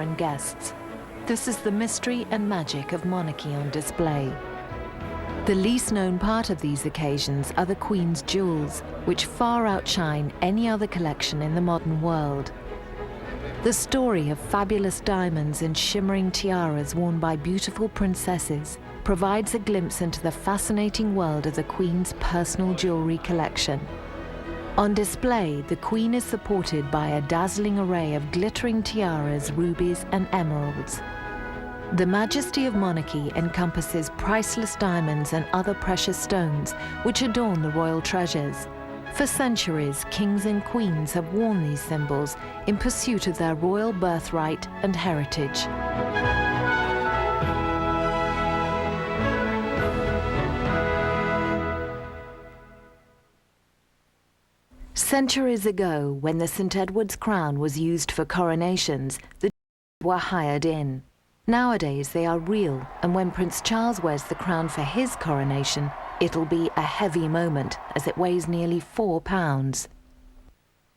and guests. This is the mystery and magic of monarchy on display. The least known part of these occasions are the Queen's jewels, which far outshine any other collection in the modern world. The story of fabulous diamonds and shimmering tiaras worn by beautiful princesses provides a glimpse into the fascinating world of the Queen's personal jewellery collection. On display, the Queen is supported by a dazzling array of glittering tiaras, rubies and emeralds. The majesty of monarchy encompasses priceless diamonds and other precious stones which adorn the royal treasures. For centuries, kings and queens have worn these symbols in pursuit of their royal birthright and heritage. Centuries ago, when the St. Edward's crown was used for coronations, the were hired in. Nowadays, they are real, and when Prince Charles wears the crown for his coronation, it'll be a heavy moment, as it weighs nearly 4 pounds.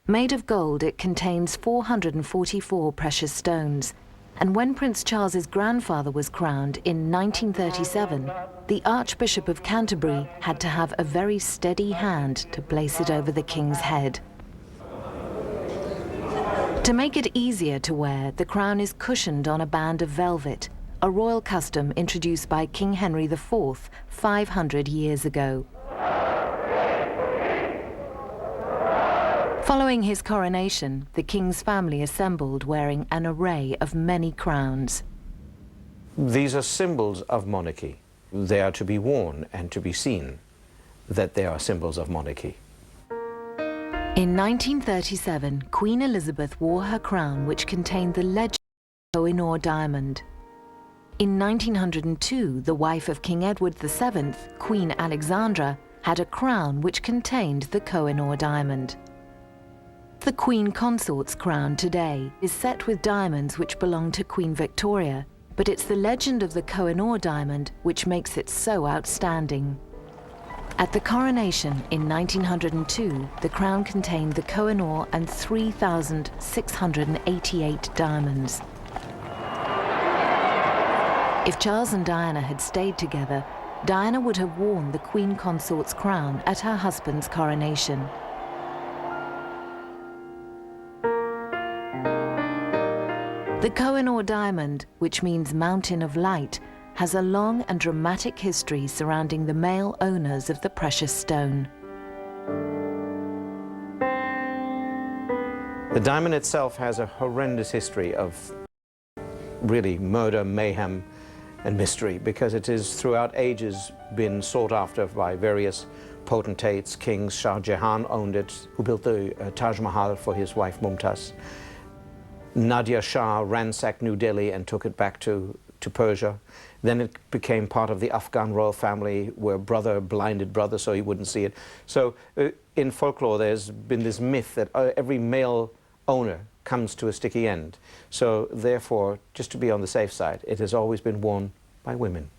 Made of gold, it contains 444 precious stones. And when Prince Charles's grandfather was crowned in 1937, the Archbishop of Canterbury had to have a very steady hand to place it over the king's head. To make it easier to wear, the crown is cushioned on a band of velvet, a royal custom introduced by King Henry IV 500 years ago. Following his coronation, the king's family assembled wearing an array of many crowns. These are symbols of monarchy. They are to be worn and to be seen that they are symbols of monarchy. In 1937, Queen Elizabeth wore her crown, which contained the legendary Koh-i-Noor diamond. In 1902, the wife of King Edward VII, Queen Alexandra, had a crown which contained the Koh-i-Noor diamond. The Queen Consort's crown today is set with diamonds which belong to Queen Victoria, but it's the legend of the Koh-i-Noor diamond which makes it so outstanding. At the coronation in 1902, the crown contained the Koh-i-Noor and 3,688 diamonds. If Charles and Diana had stayed together, Diana would have worn the Queen Consort's crown at her husband's coronation. The Koh-i-Noor diamond, which means mountain of light, has a long and dramatic history surrounding the male owners of the precious stone. The diamond itself has a horrendous history of really murder, mayhem and mystery, because it has throughout ages been sought after by various potentates. Kings. Shah Jahan owned it, who built the Taj Mahal for his wife Mumtaz. Nadia Shah ransacked New Delhi and took it back to Persia. Then it became part of the Afghan royal family, where brother blinded brother so he wouldn't see it. So in folklore there's been this myth that every male owner comes to a sticky end. So therefore, just to be on the safe side, it has always been worn by women.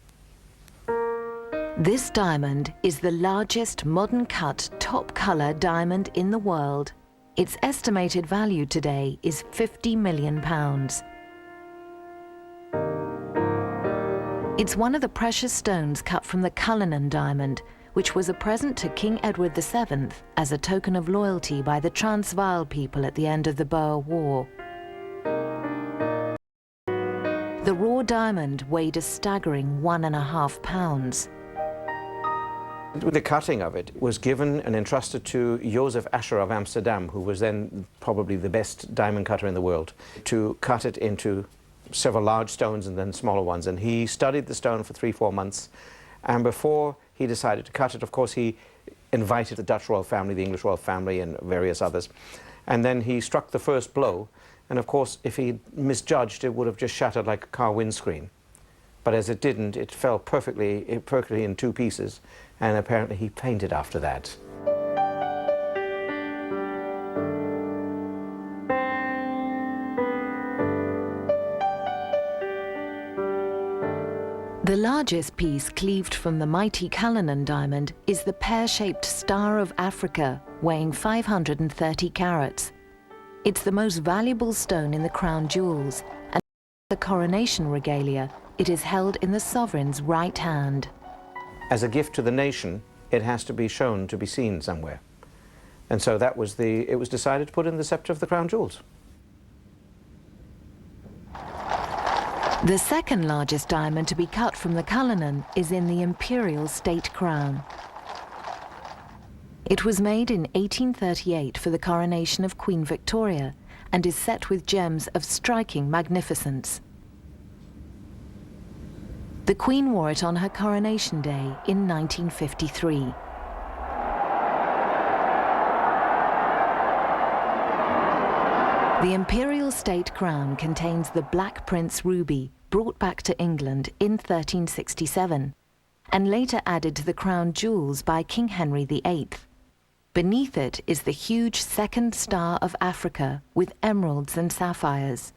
This diamond is the largest modern cut top color diamond in the world. Its estimated value today is £50 million. It's one of the precious stones cut from the Cullinan diamond, which was a present to King Edward VII as a token of loyalty by the Transvaal people at the end of the Boer War. The raw diamond weighed a staggering 1.5 pounds. The cutting of it was given and entrusted to Joseph Ascher of Amsterdam, who was then probably the best diamond cutter in the world, to cut it into several large stones and then smaller ones. And he studied the stone for 3-4 months. And before he decided to cut it, of course, he invited the Dutch royal family, the English royal family, and various others. And then he struck the first blow. And of course, if he misjudged, it would have just shattered like a car windscreen. But as it didn't, it fell perfectly in 2 pieces. And apparently he fainted after that. The largest piece cleaved from the mighty Cullinan diamond is the pear-shaped Star of Africa, weighing 530 carats. It's the most valuable stone in the crown jewels The coronation regalia, it is held in the sovereign's right hand. As a gift to the nation, it has to be shown to be seen somewhere. And so that was it was decided to put in the scepter of the crown jewels. The second largest diamond to be cut from the Cullinan is in the Imperial State Crown. It was made in 1838 for the coronation of Queen Victoria and is set with gems of striking magnificence. The Queen wore it on her coronation day in 1953. The Imperial State Crown contains the Black Prince ruby brought back to England in 1367 and later added to the crown jewels by King Henry VIII. Beneath it is the huge second star of Africa with emeralds and sapphires.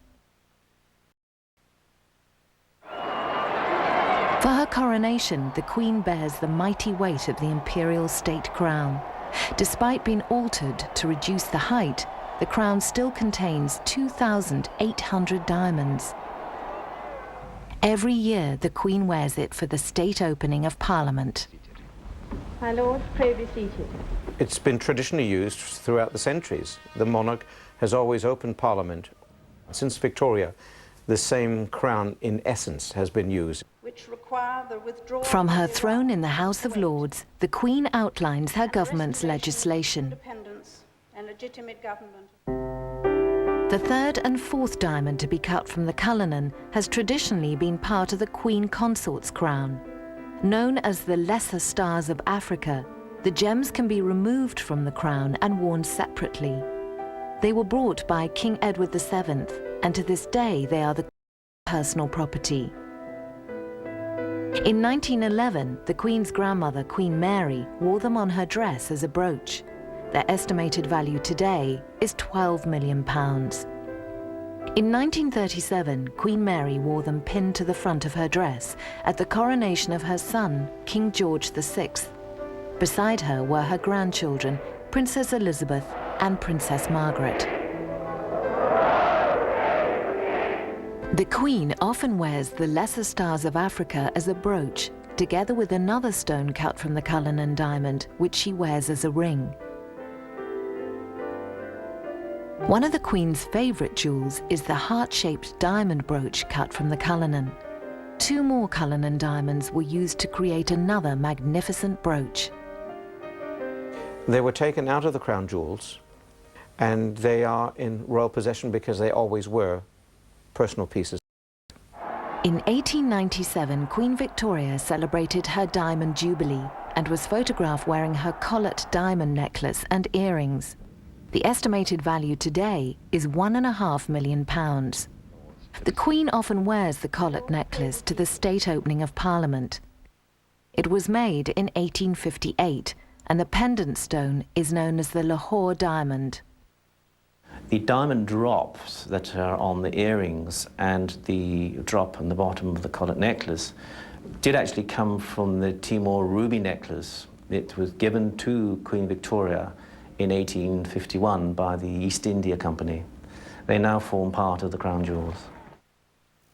For her coronation, the Queen bears the mighty weight of the Imperial State Crown. Despite being altered to reduce the height, the crown still contains 2,800 diamonds. Every year, the Queen wears it for the state opening of Parliament. My Lord, pray be seated. It's been traditionally used throughout the centuries. The monarch has always opened Parliament. Since Victoria, the same crown, in essence, has been used. From her throne in the House of Lords, the Queen outlines her government's legislation. The third and fourth diamond to be cut from the Cullinan has traditionally been part of the Queen Consort's crown. Known as the Lesser Stars of Africa, the gems can be removed from the crown and worn separately. They were brought by King Edward VII, and to this day they are the personal property. In 1911, the Queen's grandmother, Queen Mary, wore them on her dress as a brooch. Their estimated value today is £12 million. In 1937, Queen Mary wore them pinned to the front of her dress at the coronation of her son, King George VI. Beside her were her grandchildren, Princess Elizabeth and Princess Margaret. The Queen often wears the Lesser Stars of Africa as a brooch, together with another stone cut from the Cullinan diamond, which she wears as a ring. One of the Queen's favourite jewels is the heart-shaped diamond brooch cut from the Cullinan. Two more Cullinan diamonds were used to create another magnificent brooch. They were taken out of the crown jewels, and they are in royal possession because they always were personal pieces. In 1897, Queen Victoria celebrated her Diamond Jubilee and was photographed wearing her collet diamond necklace and earrings. The estimated value today is £1.5 million. The Queen often wears the collet necklace to the state opening of Parliament. It was made in 1858, and the pendant stone is known as the Lahore diamond. The diamond drops that are on the earrings and the drop on the bottom of the collet necklace did actually come from the Timor ruby necklace. It was given to Queen Victoria in 1851 by the East India Company. They now form part of the crown jewels.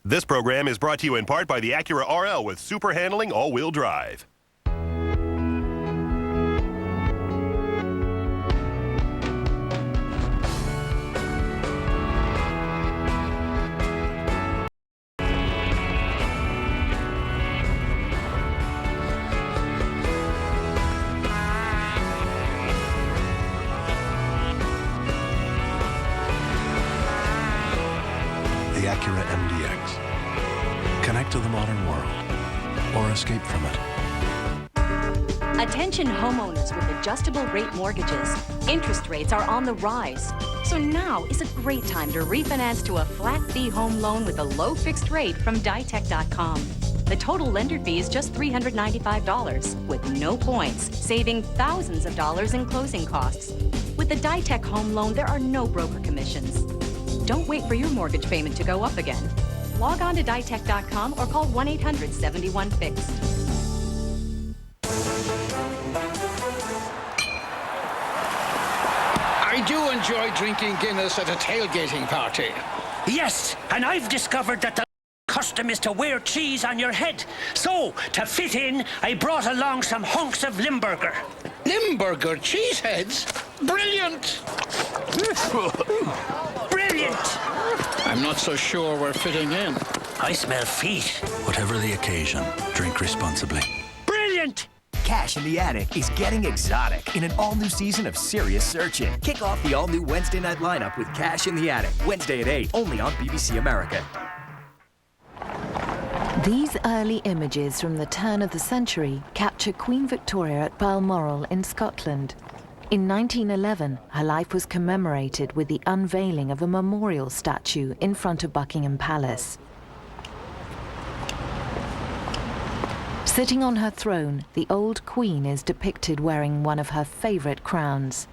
This program is brought to you in part by the Acura RL with super handling all-wheel drive. The Acura MDX. Connect to the modern world or escape from it. Attention homeowners with adjustable rate mortgages. Interest rates are on the rise. So now is a great time to refinance to a flat fee home loan with a low fixed rate from ditech.com. The total lender fee is just $395 with no points, saving thousands of dollars in closing costs. With the Ditech home loan, there are no broker commissions. Don't wait for your mortgage payment to go up again. Log on to ditech.com or call 1-800-71-FIXED. I do enjoy drinking Guinness at a tailgating party. Yes, and I've discovered that the custom is to wear cheese on your head. So, to fit in, I brought along some hunks of Limburger. Limburger cheeseheads? Brilliant! Brilliant! I'm not so sure we're fitting in. I smell feet. Whatever the occasion, drink responsibly. Brilliant! Cash in the Attic is getting exotic in an all-new season of serious searching. Kick off the all-new Wednesday night lineup with Cash in the Attic, Wednesday at 8, only on BBC America. These early images from the turn of the century capture Queen Victoria at Balmoral in Scotland. In 1911, her life was commemorated with the unveiling of a memorial statue in front of Buckingham Palace. Sitting on her throne, the old Queen is depicted wearing one of her favourite crowns.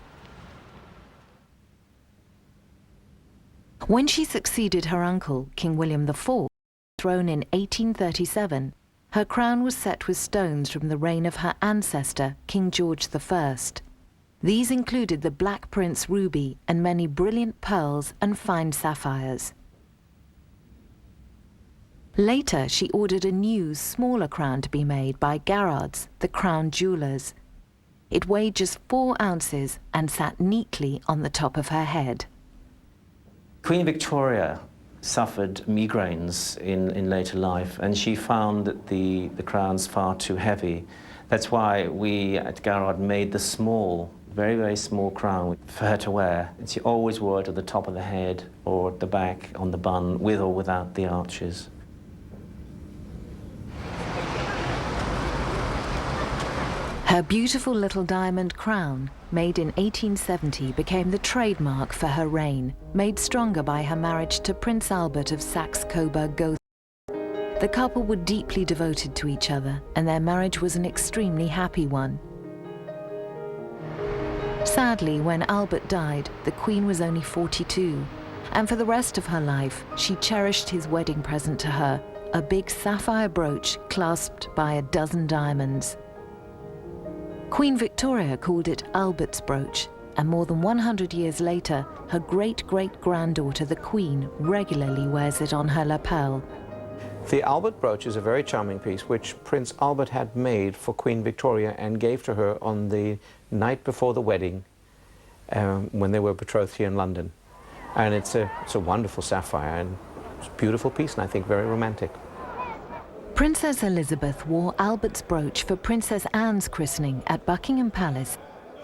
When she succeeded her uncle, King William IV, throne in 1837, her crown was set with stones from the reign of her ancestor, King George I. These included the Black Prince ruby and many brilliant pearls and fine sapphires. Later, she ordered a new, smaller crown to be made by Garrard's, the crown jewellers. It weighed just 4 ounces and sat neatly on the top of her head. Queen Victoria suffered migraines in later life, and she found that the crown's far too heavy. That's why we at Garrard made the small, very, very small crown for her to wear. And she always wore it at the top of the head or at the back on the bun, with or without the arches. Her beautiful little diamond crown, made in 1870, became the trademark for her reign, made stronger by her marriage to Prince Albert of Saxe-Coburg-Gotha. The couple were deeply devoted to each other, and their marriage was an extremely happy one. Sadly, when Albert died, the Queen was only 42, and for the rest of her life, she cherished his wedding present to her, a big sapphire brooch clasped by a dozen diamonds. Queen Victoria called it Albert's brooch, and more than 100 years later, her great-great-granddaughter, the Queen, regularly wears it on her lapel. The Albert brooch is a very charming piece which Prince Albert had made for Queen Victoria and gave to her on the night before the wedding when they were betrothed here in London. And it's a wonderful sapphire, and it's a beautiful piece, and I think very romantic. Princess Elizabeth wore Albert's brooch for Princess Anne's christening at Buckingham Palace.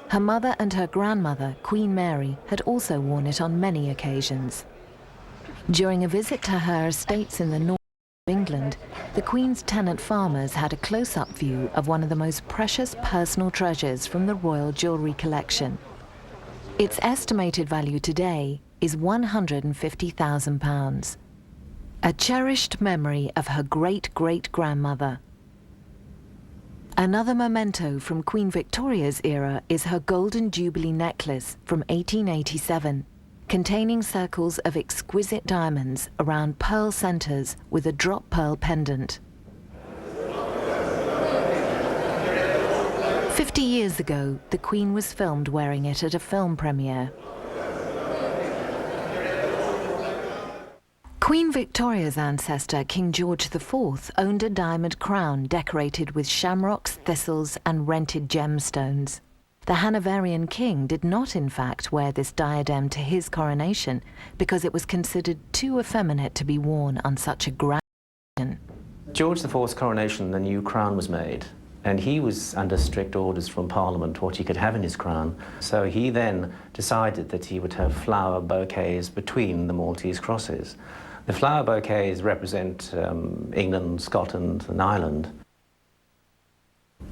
Her mother and her grandmother, Queen Mary, had also worn it on many occasions. During a visit to her estates in the north of England, the Queen's tenant farmers had a close-up view of one of the most precious personal treasures from the royal jewellery collection. Its estimated value today is £150,000. A cherished memory of her great-great-grandmother. Another memento from Queen Victoria's era is her Golden Jubilee necklace from 1887, containing circles of exquisite diamonds around pearl centres with a drop pearl pendant. 50 years ago, the Queen was filmed wearing it at a film premiere. Queen Victoria's ancestor, King George IV, owned a diamond crown decorated with shamrocks, thistles, and rented gemstones. The Hanoverian king did not, in fact, wear this diadem to his coronation because it was considered too effeminate to be worn on such a grand occasion. George IV's coronation, the new crown was made, and he was under strict orders from Parliament what he could have in his crown. So he then decided that he would have flower bouquets between the Maltese crosses. The flower bouquets represent England, Scotland, and Ireland.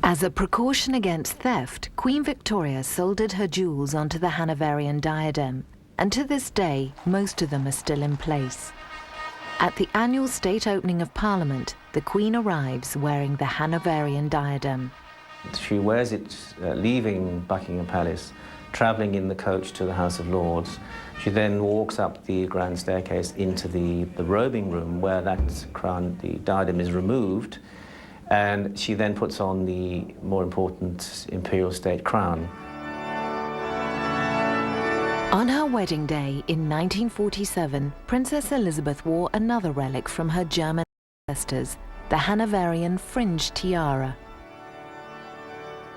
As a precaution against theft, Queen Victoria soldered her jewels onto the Hanoverian diadem, and to this day, most of them are still in place. At the annual state opening of Parliament, the Queen arrives wearing the Hanoverian diadem. She wears it leaving Buckingham Palace, travelling in the coach to the House of Lords. She then walks up the grand staircase into the robing room where that crown, the diadem, is removed, and she then puts on the more important Imperial State Crown. On her wedding day in 1947, Princess Elizabeth wore another relic from her German ancestors, the Hanoverian fringe tiara.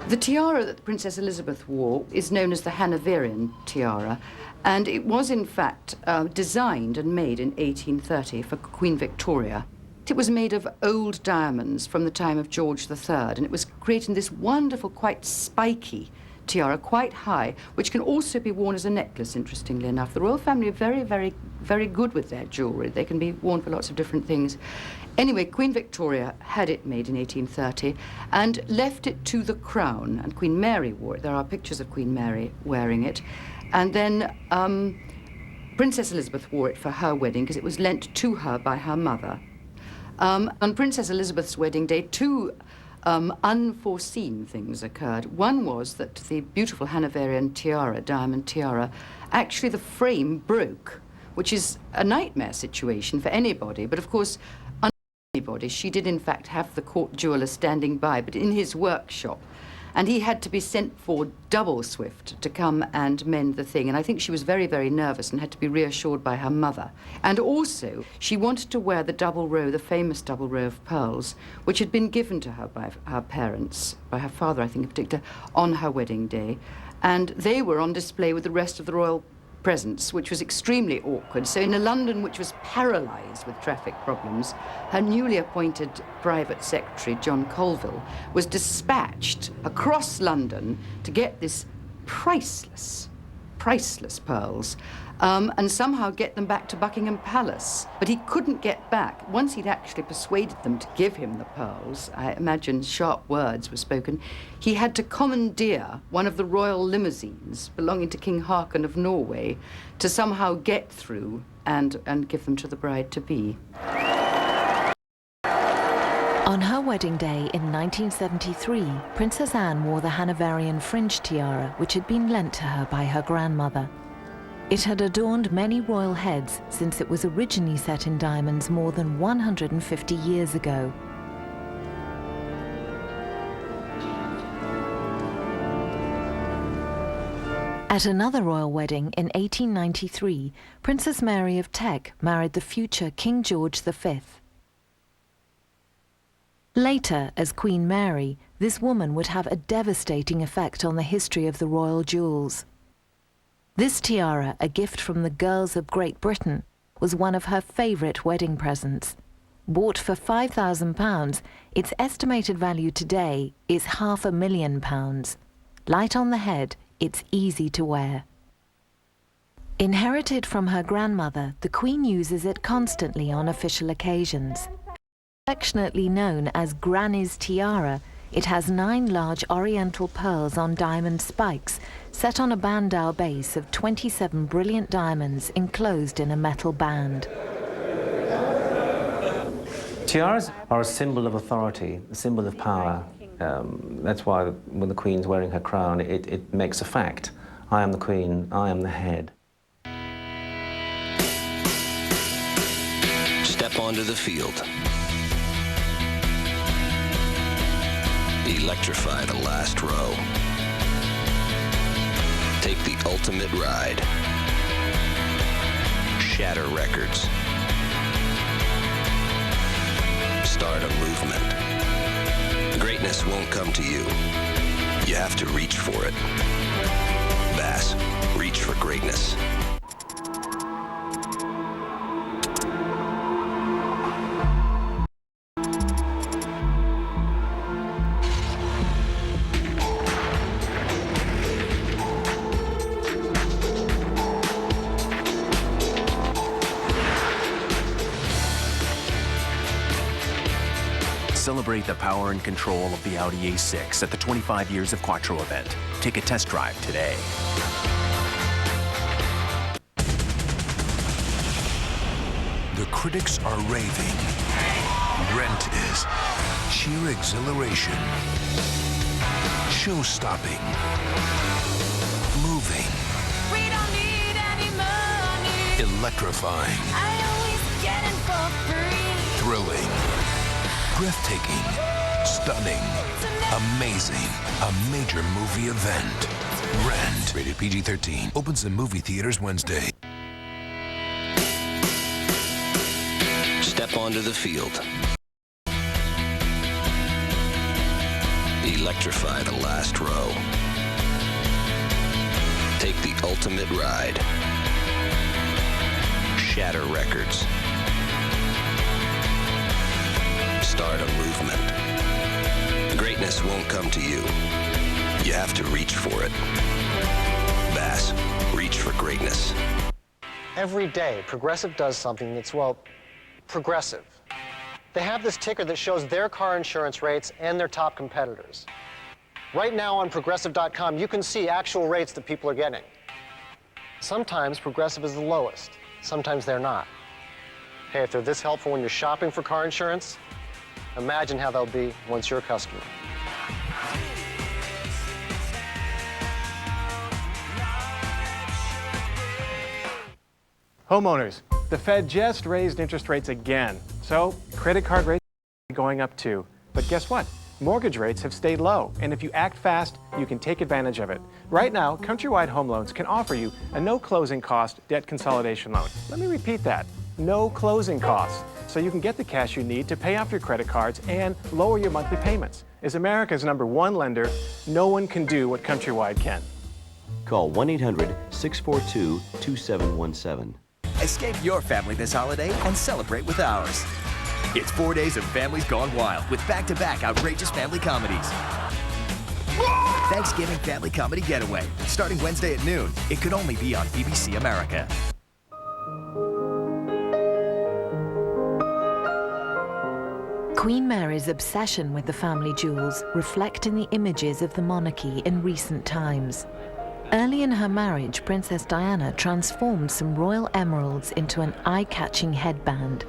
The tiara that Princess Elizabeth wore is known as the Hanoverian tiara, and it was in fact designed and made in 1830 for Queen Victoria. It was made of old diamonds from the time of George III, and it was creating this wonderful, quite spiky tiara, quite high, which can also be worn as a necklace, interestingly enough. The royal family are very, very, very good with their jewellery. They can be worn for lots of different things. Anyway, Queen Victoria had it made in 1830 and left it to the Crown, and Queen Mary wore it. There are pictures of Queen Mary wearing it. And then Princess Elizabeth wore it for her wedding because it was lent to her by her mother. On Princess Elizabeth's wedding day, two unforeseen things occurred. One was that the beautiful Hanoverian tiara, diamond tiara, actually the frame broke, which is a nightmare situation for anybody. But of course, anybody, she did in fact have the court jeweller standing by, but in his workshop. And he had to be sent for double swift to come and mend the thing. And I think she was very, very nervous and had to be reassured by her mother. And also, she wanted to wear the double row, the famous double row of pearls, which had been given to her by her parents, by her father, I think in particular, on her wedding day. And they were on display with the rest of the royal presence, which was extremely awkward. So in a London which was paralysed with traffic problems, her newly appointed private secretary, John Colville, was dispatched across London to get this priceless pearls and somehow get them back to Buckingham Palace. But he couldn't get back. Once he'd actually persuaded them to give him the pearls, I imagine sharp words were spoken, he had to commandeer one of the royal limousines belonging to King Haakon of Norway to somehow get through and give them to the bride-to-be. On her wedding day in 1973, Princess Anne wore the Hanoverian fringe tiara, which had been lent to her by her grandmother. It had adorned many royal heads since it was originally set in diamonds more than 150 years ago. At another royal wedding in 1893, Princess Mary of Teck married the future King George V. Later, as Queen Mary, this woman would have a devastating effect on the history of the royal jewels. This tiara, a gift from the girls of Great Britain, was one of her favourite wedding presents. Bought for £5,000, its estimated value today is £500,000. Light on the head, it's easy to wear. Inherited from her grandmother, the Queen uses it constantly on official occasions. Affectionately known as Granny's tiara, it has 9 large oriental pearls on diamond spikes set on a bandeau base of 27 brilliant diamonds enclosed in a metal band. Tiaras are a symbol of authority, a symbol of power. That's why when the Queen's wearing her crown, it makes a fact. I am the Queen, I am the head. Step onto the field. Electrify the last row. Take the ultimate ride. Shatter records. Start a movement. Greatness won't come to you. You have to reach for it. Bass, reach for greatness. Celebrate the power and control of the Audi A6 at the 25 Years of Quattro event. Take a test drive today. The critics are raving. Rent is sheer exhilaration. Show-stopping. Moving. We don't need any money. Electrifying. I always get it for free. Thrilling. Breathtaking, stunning, amazing, a major movie event. Rent, rated PG-13, opens in movie theaters Wednesday. Step onto the field. Electrify the last row. Take the ultimate ride. Shatter records. Start a movement. Greatness won't come to you. You have to reach for it. Bass, reach for greatness. Every day, Progressive does something that's, well, progressive. They have this ticker that shows their car insurance rates and their top competitors. Right now on Progressive.com, you can see actual rates that people are getting. Sometimes Progressive is the lowest. Sometimes they're not. Hey, if they're this helpful when you're shopping for car insurance, imagine how they'll be once you're a customer. Homeowners, the Fed just raised interest rates again. So credit card rates are going up too. But guess what? Mortgage rates have stayed low, and if you act fast, you can take advantage of it. Right now, Countrywide Home Loans can offer you a no closing cost debt consolidation loan. Let me repeat that. No closing costs. So you can get the cash you need to pay off your credit cards and lower your monthly payments. As America's #1 lender, no one can do what Countrywide can. Call 1-800-642-2717. Escape your family this holiday and celebrate with ours. It's 4 days of Families Gone Wild with back-to-back outrageous family comedies. Thanksgiving Family Comedy Getaway, starting Wednesday at noon. It could only be on BBC America. Queen Mary's obsession with the family jewels reflect in the images of the monarchy in recent times. Early in her marriage, Princess Diana transformed some royal emeralds into an eye-catching headband.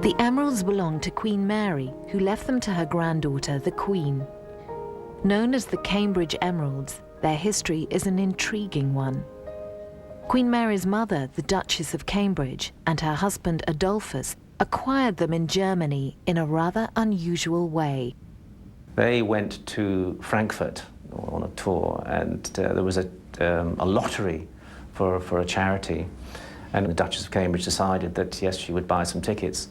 The emeralds belonged to Queen Mary, who left them to her granddaughter, the Queen. Known as the Cambridge Emeralds, their history is an intriguing one. Queen Mary's mother, the Duchess of Cambridge, and her husband Adolphus acquired them in Germany in a rather unusual way. They went to Frankfurt on a tour, and there was a lottery for a charity. And the Duchess of Cambridge decided that, yes, she would buy some tickets,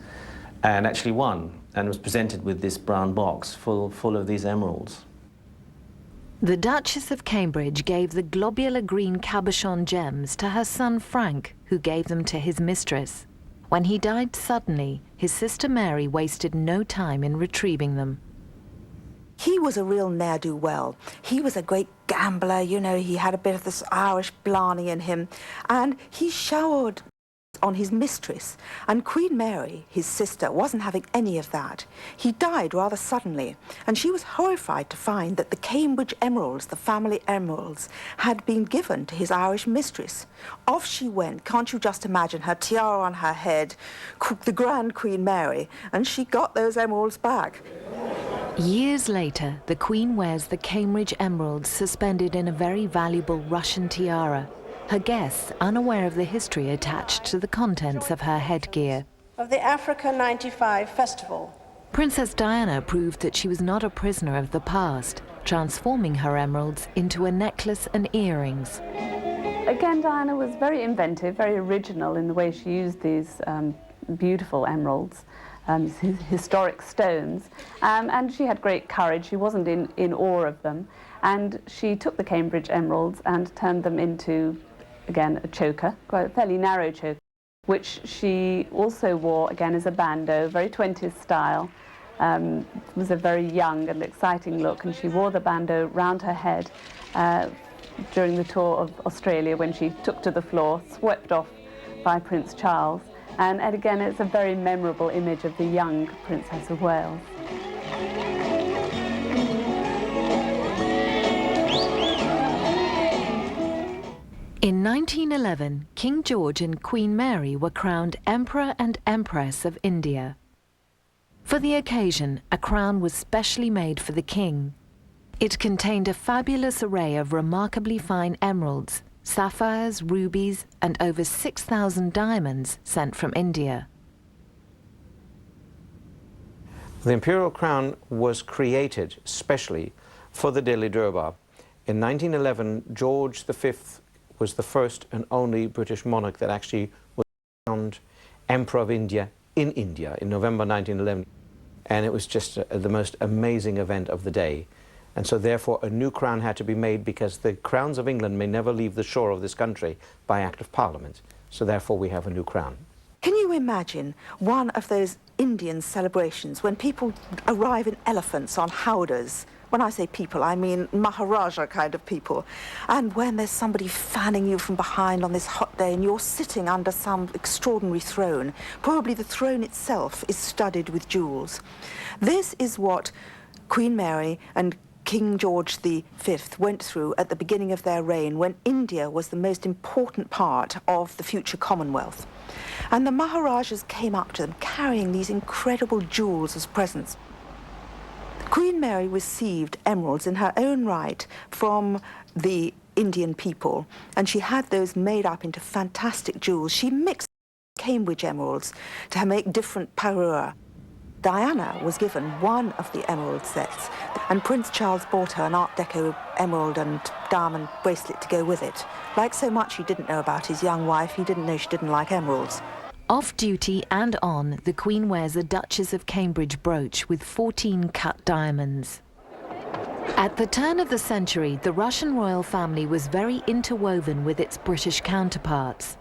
and actually won, and was presented with this brown box full of these emeralds. The Duchess of Cambridge gave the globular green cabochon gems to her son Frank, who gave them to his mistress. When he died suddenly, his sister Mary wasted no time in retrieving them. He was a real ne'er-do-well. He was a great gambler, you know, he had a bit of this Irish blarney in him, and he showered on his mistress, and Queen Mary, his sister, wasn't having any of that. He died rather suddenly, and she was horrified to find that the Cambridge emeralds, the family emeralds, had been given to his Irish mistress. Off she went, can't you just imagine, her tiara on her head, the Grand Queen Mary, and she got those emeralds back. Years later, the Queen wears the Cambridge emeralds suspended in a very valuable Russian tiara, her guests unaware of the history attached to the contents of her headgear. Of the Africa 95 festival. Princess Diana proved that she was not a prisoner of the past, transforming her emeralds into a necklace and earrings. Again, Diana was very inventive, very original in the way she used these beautiful emeralds. Historic stones, and she had great courage. She wasn't in awe of them, and she took the Cambridge emeralds and turned them into, again, a choker, quite a fairly narrow choker, which she also wore again as a bandeau, very 20th style. It was a very young and exciting look, and she wore the bandeau round her head during the tour of Australia when she took to the floor, swept off by Prince Charles. And again, it's a very memorable image of the young Princess of Wales. In 1911, King George and Queen Mary were crowned Emperor and Empress of India. For the occasion, a crown was specially made for the king. It contained a fabulous array of remarkably fine emeralds, sapphires, rubies, and over 6,000 diamonds sent from India. The Imperial Crown was created specially for the Delhi Durbar. In 1911, George V was the first and only British monarch that actually was crowned Emperor of India in India in November 1911. And it was just the most amazing event of the day. And so therefore a new crown had to be made, because the crowns of England may never leave the shore of this country by Act of Parliament. So therefore we have a new crown. Can you imagine one of those Indian celebrations when people arrive in elephants on howdahs? When I say people, I mean Maharaja kind of people. And when there's somebody fanning you from behind on this hot day and you're sitting under some extraordinary throne, probably the throne itself is studded with jewels. This is what Queen Mary and King George V went through at the beginning of their reign, when India was the most important part of the future Commonwealth. And the Maharajas came up to them carrying these incredible jewels as presents. Queen Mary received emeralds in her own right from the Indian people, and she had those made up into fantastic jewels. She mixed Cambridge emeralds to make different parure. Diana was given one of the emerald sets, and Prince Charles bought her an Art Deco emerald and diamond bracelet to go with it. Like so much he didn't know about his young wife, he didn't know she didn't like emeralds. Off-duty and on, the Queen wears a Duchess of Cambridge brooch with 14 cut diamonds. At the turn of the century, the Russian royal family was very interwoven with its British counterparts.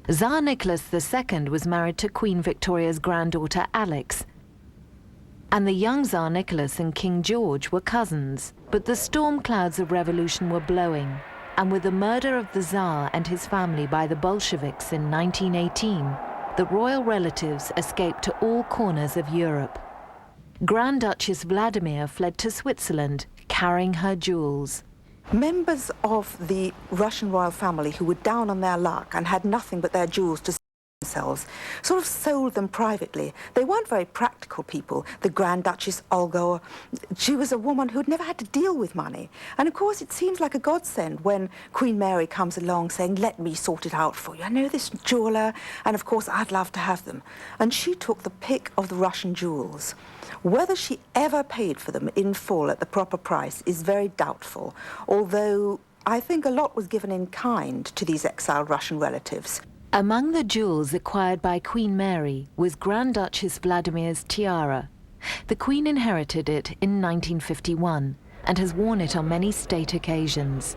Tsar Nicholas II was married to Queen Victoria's granddaughter Alex, and the young Tsar Nicholas and King George were cousins. But the storm clouds of revolution were blowing, and with the murder of the Tsar and his family by the Bolsheviks in 1918, the royal relatives escaped to all corners of Europe. Grand Duchess Vladimir fled to Switzerland, carrying her jewels. Members of the Russian royal family who were down on their luck and had nothing but their jewels to themselves sort of sold them privately. They weren't very practical people. The Grand Duchess Olga, she was a woman who'd never had to deal with money. And of course it seems like a godsend when Queen Mary comes along saying, let me sort it out for you. I know this jeweller, and of course I'd love to have them. And she took the pick of the Russian jewels. Whether she ever paid for them in full at the proper price is very doubtful, although I think a lot was given in kind to these exiled Russian relatives. Among the jewels acquired by Queen Mary was Grand Duchess Vladimir's tiara. The Queen inherited it in 1951 and has worn it on many state occasions.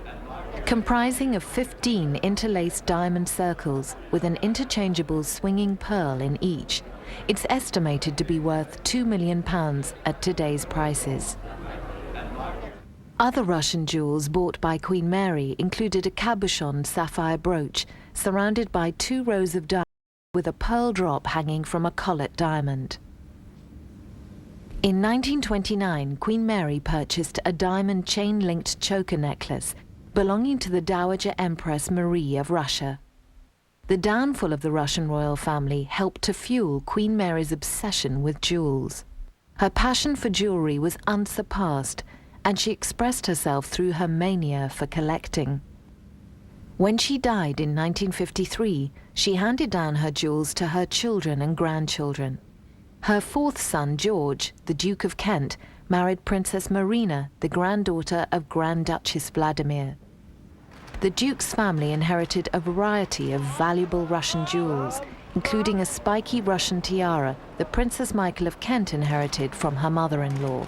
Comprising of 15 interlaced diamond circles with an interchangeable swinging pearl in each, it's estimated to be worth £2 million at today's prices. Other Russian jewels bought by Queen Mary included a cabochon sapphire brooch surrounded by 2 rows of diamonds with a pearl drop hanging from a collet diamond. In 1929, Queen Mary purchased a diamond chain-linked choker necklace belonging to the Dowager Empress Marie of Russia. The downfall of the Russian royal family helped to fuel Queen Mary's obsession with jewels. Her passion for jewellery was unsurpassed, and she expressed herself through her mania for collecting. When she died in 1953, she handed down her jewels to her children and grandchildren. Her 4th son, George, the Duke of Kent, married Princess Marina, the granddaughter of Grand Duchess Vladimir. The Duke's family inherited a variety of valuable Russian jewels, including a spiky Russian tiara that Princess Michael of Kent inherited from her mother-in-law.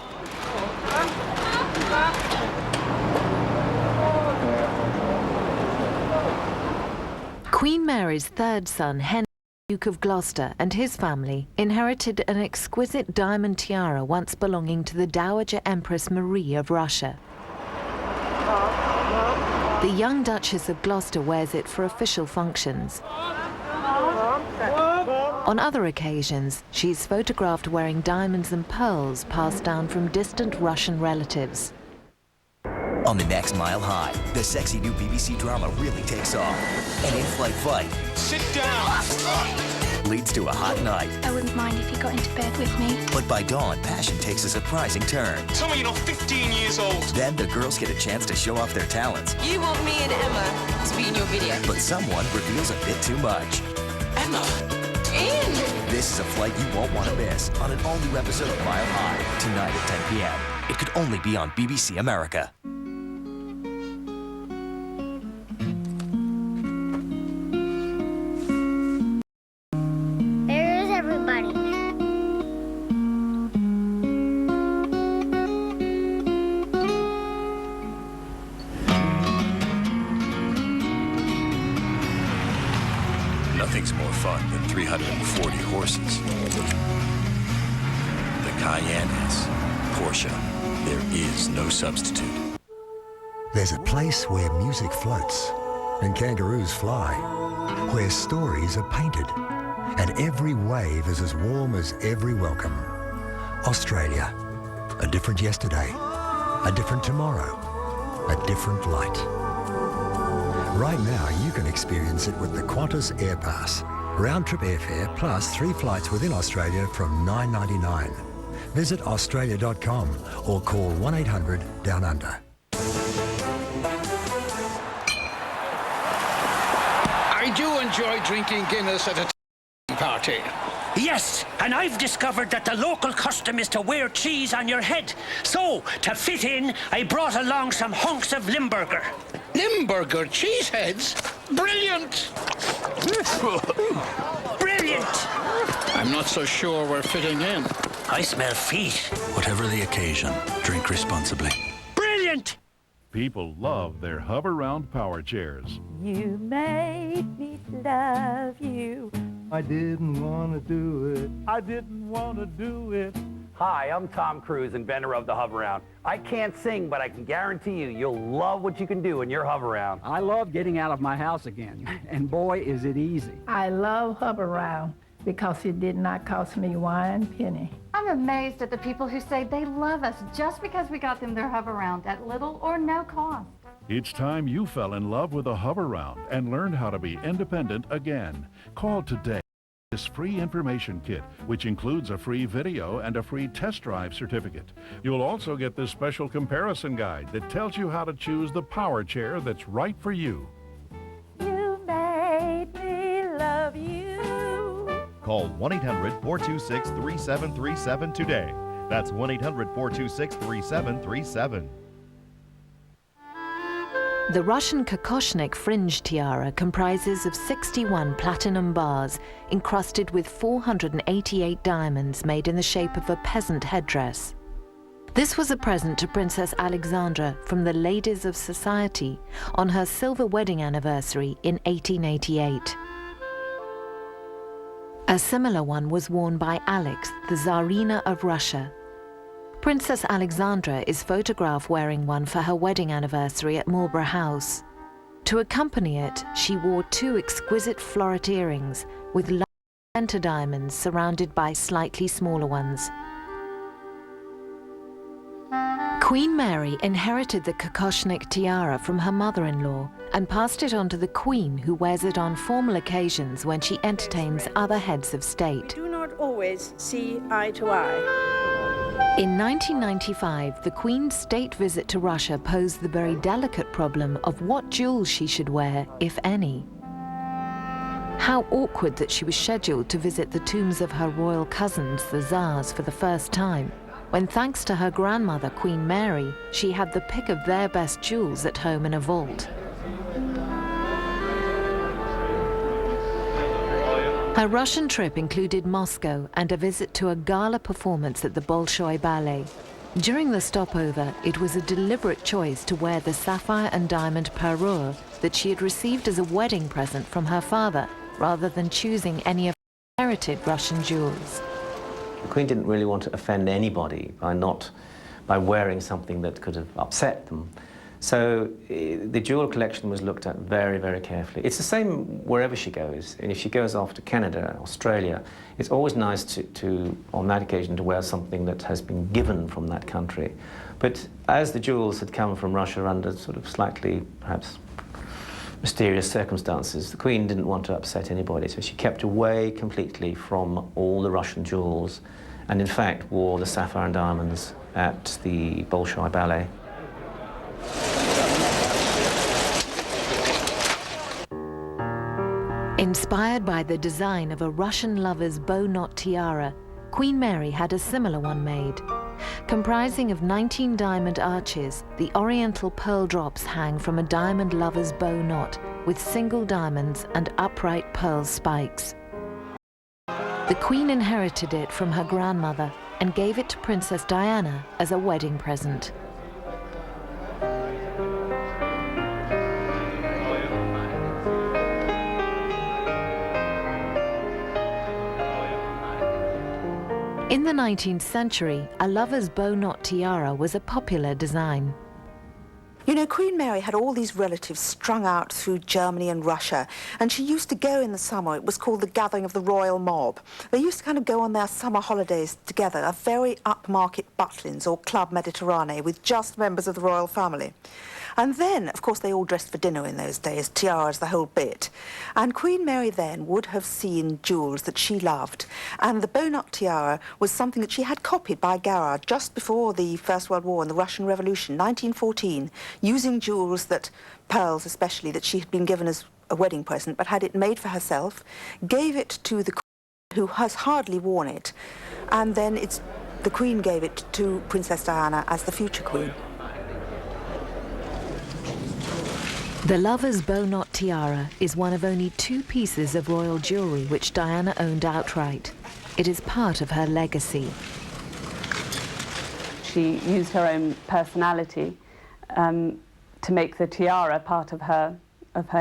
Queen Mary's 3rd son, Henry, Duke of Gloucester, and his family inherited an exquisite diamond tiara once belonging to the Dowager Empress Marie of Russia. The young Duchess of Gloucester wears it for official functions. On other occasions, she is photographed wearing diamonds and pearls passed down from distant Russian relatives. On the next Mile High, the sexy new BBC drama really takes off. An in-flight fight. Sit down! Leads to a hot night. I wouldn't mind if you got into bed with me. But by dawn, passion takes a surprising turn. Tell me you're not 15 years old. Then the girls get a chance to show off their talents. You want me and Emma to be in your video. But someone reveals a bit too much. Emma! In! This is a flight you won't want to miss on an all-new episode of Mile High, tonight at 10 p.m. It could only be on BBC America. Nothing's more fun than 340 horses. The Cayenne S. Porsche. There is no substitute. There's a place where music floats and kangaroos fly, where stories are painted and every wave is as warm as every welcome. Australia. A different yesterday, a different tomorrow, a different light. Right now, you can experience it with the Qantas Air Pass. Round-trip airfare plus 3 flights within Australia from $9.99. Visit australia.com or call 1-800-DOWN-UNDER. I do enjoy drinking Guinness at a party. Yes, and I've discovered that the local custom is to wear cheese on your head. So, to fit in, I brought along some hunks of Limburger. Limburger cheeseheads? Brilliant! Brilliant! I'm not so sure we're fitting in. I smell feet. Whatever the occasion, drink responsibly. Brilliant! People love their hover-round power chairs. You made me love you. I didn't want to do it. I didn't want to do it. Hi, I'm Tom Cruise, inventor of the Hover-Round. I can't sing, but I can guarantee you'll love what you can do in your Hover-Round. I love getting out of my house again, and boy, is it easy. I love Hover-Round because it did not cost me 1 penny. I'm amazed at the people who say they love us just because we got them their Hover-Round at little or no cost. It's time you fell in love with a Hover-Round and learned how to be independent again. Call today. This free information kit, which includes a free video and a free test drive certificate. You'll also get this special comparison guide that tells you how to choose the power chair that's right for you. You made me love you. Call 1-800-426-3737 today. That's 1-800-426-3737. The Russian Kokoshnik fringe tiara comprises of 61 platinum bars encrusted with 488 diamonds made in the shape of a peasant headdress. This was a present to Princess Alexandra from the Ladies of Society on her silver wedding anniversary in 1888. A similar one was worn by Alex, the Tsarina of Russia. Princess Alexandra is photographed wearing one for her wedding anniversary at Marlborough House. To accompany it, she wore 2 exquisite floret earrings with large center diamonds surrounded by slightly smaller ones. Queen Mary inherited the Kokoshnik tiara from her mother-in-law and passed it on to the Queen, who wears it on formal occasions when she entertains other heads of state. We do not always see eye to eye. In 1995, the Queen's state visit to Russia posed the very delicate problem of what jewels she should wear, if any. How awkward that she was scheduled to visit the tombs of her royal cousins, the Tsars, for the first time, when thanks to her grandmother, Queen Mary, she had the pick of their best jewels at home in a vault. Her Russian trip included Moscow and a visit to a gala performance at the Bolshoi Ballet. During the stopover, it was a deliberate choice to wear the sapphire and diamond parure that she had received as a wedding present from her father, rather than choosing any of her inherited Russian jewels. The Queen didn't really want to offend anybody by wearing something that could have upset them. So the jewel collection was looked at very, very carefully. It's the same wherever she goes. And if she goes off to Canada, Australia, it's always nice to, on that occasion, to wear something that has been given from that country. But as the jewels had come from Russia under sort of slightly, perhaps, mysterious circumstances, the Queen didn't want to upset anybody, so she kept away completely from all the Russian jewels, and in fact wore the sapphire and diamonds at the Bolshoi Ballet. Inspired by the design of a Russian lover's bow knot tiara, Queen Mary had a similar one made. Comprising of 19 diamond arches, the oriental pearl drops hang from a diamond lover's bow knot with single diamonds and upright pearl spikes. The Queen inherited it from her grandmother and gave it to Princess Diana as a wedding present. In the 19th century, a lover's bow knot tiara was a popular design. You know, Queen Mary had all these relatives strung out through Germany and Russia, and she used to go in the summer. It was called the gathering of the royal mob. They used to kind of go on their summer holidays together, a very upmarket Butlins or Club Mediterranee with just members of the royal family. And then, of course, they all dressed for dinner in those days, tiaras, the whole bit. And Queen Mary then would have seen jewels that she loved. And the bow-knot tiara was something that she had copied by Garrard just before the First World War and the Russian Revolution, 1914, using jewels that, pearls especially, that she had been given as a wedding present, but had it made for herself, gave it to the Queen, who has hardly worn it, and then the Queen gave it to Princess Diana as the future Queen. The lover's bow knot tiara is one of only 2 pieces of royal jewellery which Diana owned outright. It is part of her legacy. She used her own personality to make the tiara part of her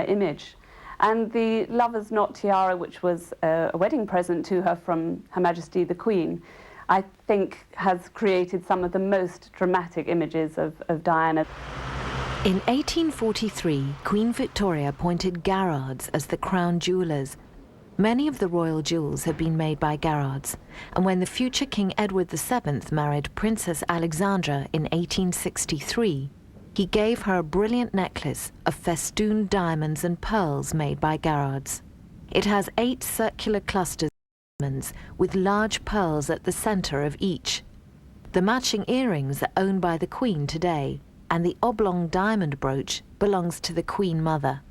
image. And the lover's knot tiara, which was a wedding present to her from Her Majesty the Queen, I think has created some of the most dramatic images of Diana. In 1843, Queen Victoria appointed Garrards as the crown jewellers. Many of the royal jewels had been made by Garrards, and when the future King Edward VII married Princess Alexandra in 1863, he gave her a brilliant necklace of festooned diamonds and pearls made by Garrards. It has 8 circular clusters of diamonds with large pearls at the centre of each. The matching earrings are owned by the Queen today, and the oblong diamond brooch belongs to the Queen Mother.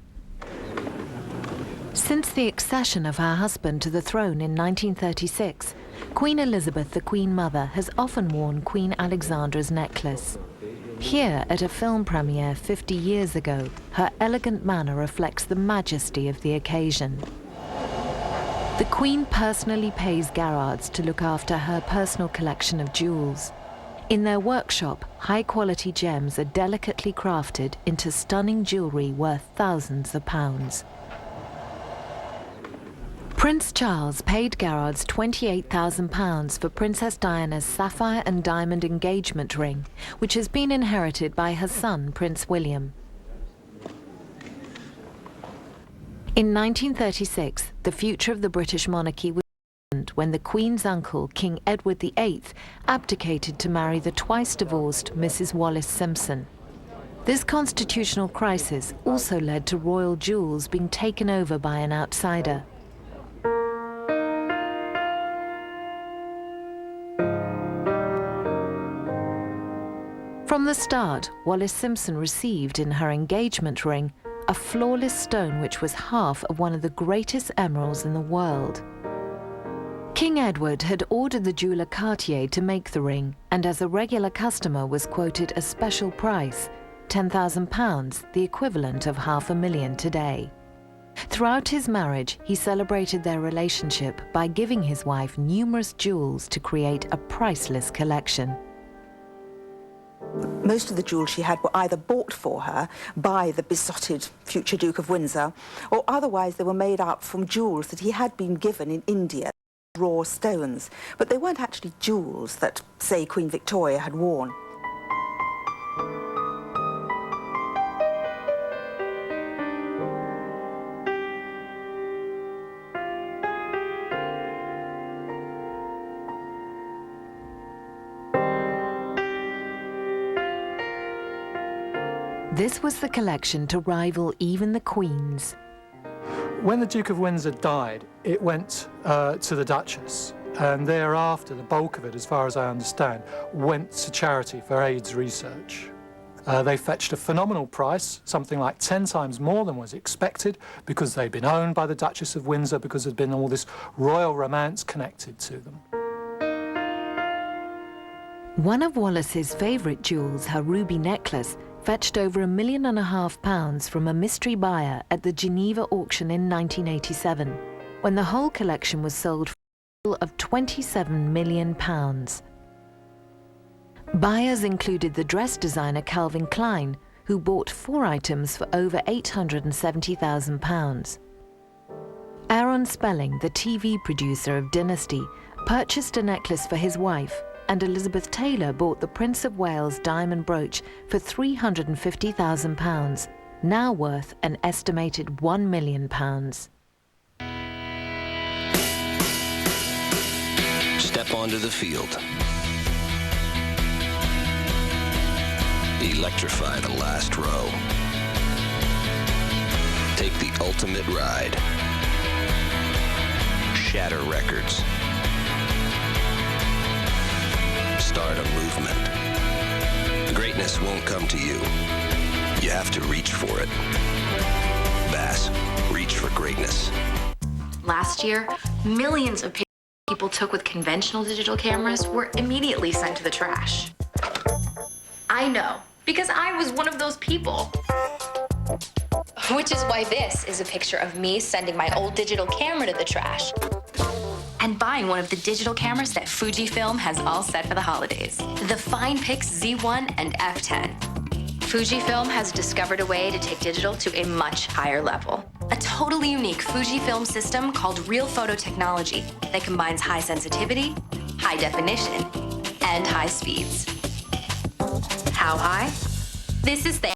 Since the accession of her husband to the throne in 1936, Queen Elizabeth, the Queen Mother, has often worn Queen Alexandra's necklace. Here, at a film premiere 50 years ago, her elegant manner reflects the majesty of the occasion. The Queen personally pays Garrards to look after her personal collection of jewels. In their workshop, high-quality gems are delicately crafted into stunning jewellery worth thousands of pounds. Prince Charles paid Garrards £28,000 for Princess Diana's sapphire and diamond engagement ring, which has been inherited by her son, Prince William. In 1936, the future of the British monarchy was when the Queen's uncle, King Edward VIII, abdicated to marry the twice-divorced Mrs. Wallis Simpson. This constitutional crisis also led to royal jewels being taken over by an outsider. From the start, Wallis Simpson received in her engagement ring a flawless stone which was half of one of the greatest emeralds in the world. King Edward had ordered the jeweller Cartier to make the ring, and as a regular customer was quoted a special price, £10,000, the equivalent of $500,000 today. Throughout his marriage, he celebrated their relationship by giving his wife numerous jewels to create a priceless collection. Most of the jewels she had were either bought for her by the besotted future Duke of Windsor, or otherwise they were made up from jewels that he had been given in India. Raw stones, but they weren't actually jewels that, say, Queen Victoria had worn. This was the collection to rival even the Queen's. When the Duke of Windsor died, it went to the Duchess, and thereafter the bulk of it, as far as I understand, went to charity for AIDS research. They fetched a phenomenal price, something like 10 times more than was expected, because they'd been owned by the Duchess of Windsor, because there'd been all this royal romance connected to them. One of Wallis's favourite jewels, her ruby necklace, fetched over £1.5 million from a mystery buyer at the Geneva auction in 1987, when the whole collection was sold for a total of £27 million. Buyers included the dress designer Calvin Klein, who bought 4 items for over £870,000. Aaron Spelling, the TV producer of Dynasty, purchased a necklace for his wife, and Elizabeth Taylor bought the Prince of Wales diamond brooch for £350,000, now worth an estimated £1 million. Step onto the field. Electrify the last row. Take the ultimate ride. Shatter records. Start a movement. Greatness won't come to you. You have to reach for it. Bass, reach for greatness. Last year, millions of people took with conventional digital cameras were immediately sent to the trash. I know, because I was one of those people. Which is why this is a picture of me sending my old digital camera to the trash and buying one of the digital cameras that Fujifilm has all set for the holidays. The FinePix Z1 and F10. Fujifilm has discovered a way to take digital to a much higher level. A totally unique Fujifilm system called Real Photo Technology that combines high sensitivity, high definition, and high speeds. How high? This is the